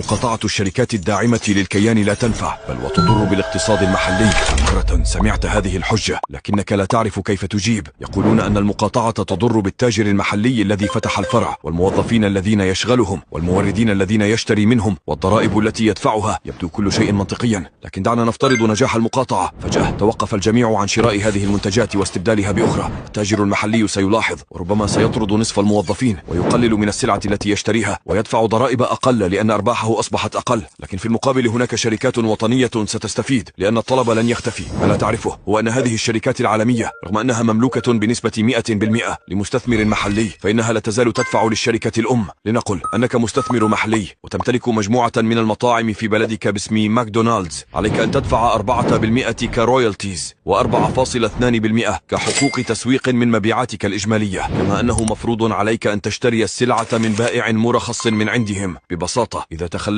مقاطعة الشركات الداعمة للكيان لا تنفع، بل وتضر بالاقتصاد المحلي. مرة سمعت هذه الحجة لكنك لا تعرف كيف تجيب. يقولون أن المقاطعة تضر بالتاجر المحلي الذي فتح الفرع، والموظفين الذين يشغلهم، والموردين الذين يشتري منهم، والضرائب التي يدفعها. يبدو كل شيء منطقيا، لكن دعنا نفترض نجاح المقاطعة. فجأة توقف الجميع عن شراء هذه المنتجات واستبدالها بأخرى. التاجر المحلي سيلاحظ، وربما سيطرد نصف الموظفين، ويقلل من السلعة التي يشتريها، ويدفع ضرائب أقل لأن أرباحه أصبحت أقل. لكن في المقابل هناك شركات وطنية ستستفيد، لأن الطلب لن يختفي. ما لا تعرفه هو أن هذه الشركات العالمية، رغم أنها مملوكة بنسبة 100% لمستثمر محلي، فإنها لا تزال تدفع للشركة الأم. لنقل أنك مستثمر محلي وتمتلك مجموعة من المطاعم في بلدك باسم ماكدونالدز، عليك أن تدفع 4% كرويالتيز و4.2% كحقوق تسويق من مبيعاتك الإجمالية، كما أنه مفروض عليك أن تشتري السلعة من بائع مرخص من عندهم. ببساطة، إذا تخليت